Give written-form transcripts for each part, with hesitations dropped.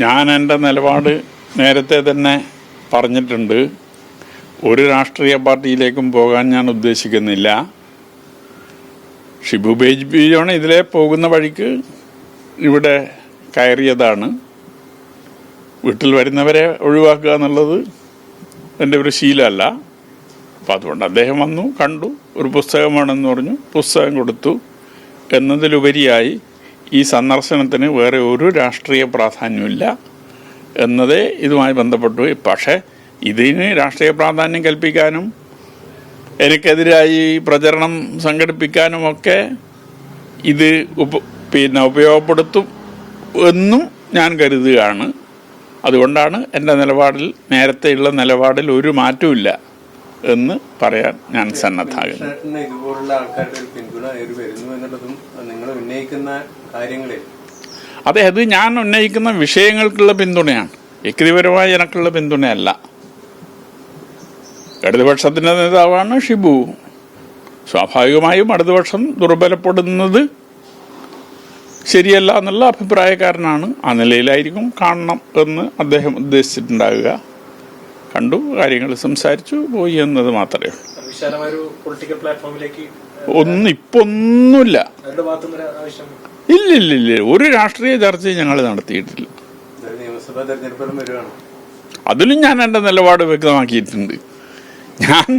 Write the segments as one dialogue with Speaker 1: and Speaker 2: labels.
Speaker 1: ഞാൻ എൻ്റെ നിലപാട് നേരത്തെ തന്നെ പറഞ്ഞിട്ടുണ്ട്. ഒരു രാഷ്ട്രീയ പാർട്ടിയിലേക്കും പോകാൻ ഞാൻ ഉദ്ദേശിക്കുന്നില്ല. ഷിബു ബേബി ജോൺ ഇതിലെ പോകുന്ന വഴിക്ക് ഇവിടെ കയറിയതാണ്. വീട്ടിൽ വരുന്നവരെ ഒഴിവാക്കുക എന്നുള്ളത് എൻ്റെ ഒരു ശീലമല്ല. അപ്പം അതുകൊണ്ട് അദ്ദേഹം വന്നു, കണ്ടു, ഒരു പുസ്തകം വേണമെന്ന് പറഞ്ഞു, പുസ്തകം കൊടുത്തു. എന്നതിലുപരിയായി ഈ സന്ദർശനത്തിന് വേറെ ഒരു രാഷ്ട്രീയ പ്രാധാന്യമില്ല എന്നതേ ഇതുമായി ബന്ധപ്പെട്ടു. പക്ഷേ ഇതിന് രാഷ്ട്രീയ പ്രാധാന്യം കൽപ്പിക്കാനും എനിക്കെതിരായി പ്രചരണം സംഘടിപ്പിക്കാനുമൊക്കെ ഇത് ഉപയോഗപ്പെടുത്തും എന്നും ഞാൻ കരുതുകയാണ്. അതുകൊണ്ടാണ് എൻ്റെ നിലപാടിൽ, നേരത്തെയുള്ള നിലപാടിൽ ഒരു മാറ്റമില്ല എന്ന് പറയാൻ ഞാൻ സന്നദ്ധാകുന്നു.
Speaker 2: ഇതുപോലുള്ള ആൾക്കാരുടെ ഒരു പിന്തുണ വരുന്നു എന്നുള്ളതും നിങ്ങൾ ഉന്നയിക്കുന്ന കാര്യങ്ങളിൽ
Speaker 1: അതെ, അത് ഞാൻ ഉന്നയിക്കുന്ന വിഷയങ്ങൾക്കുള്ള പിന്തുണയാണ്, വ്യക്തിപരമായി എനിക്കുള്ള പിന്തുണയല്ല. ഇടതുപക്ഷത്തിന്റെ നേതാവാണ് ഷിബു. സ്വാഭാവികമായും ഇടതുപക്ഷം ദുർബലപ്പെടുന്നത് ശരിയല്ല എന്നുള്ള അഭിപ്രായക്കാരനാണ്. ആ നിലയിലായിരിക്കും കാണണം എന്ന് അദ്ദേഹം ഉദ്ദേശിച്ചിട്ടുണ്ടാവുക. കണ്ടു, കാര്യങ്ങൾ സംസാരിച്ചു, പോയി എന്നത് മാത്രമേ ഉള്ളൂ. ഒന്നുമില്ല. ഇല്ലില്ല, ഒരു രാഷ്ട്രീയ ചർച്ചയും ഞങ്ങൾ നടത്തിയിട്ടില്ല. അതിലും ഞാൻ എൻ്റെ നിലപാട് വ്യക്തമാക്കിയിട്ടുണ്ട്. ഞാൻ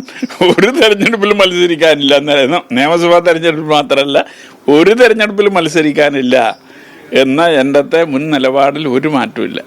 Speaker 1: ഒരു തെരഞ്ഞെടുപ്പിലും മത്സരിക്കാനില്ല. നിയമസഭാ തെരഞ്ഞെടുപ്പിൽ മാത്രമല്ല, ഒരു തെരഞ്ഞെടുപ്പിലും മത്സരിക്കാനില്ല എന്ന എൻ്റെ മുൻ നിലപാടിൽ ഒരു മാറ്റമില്ല.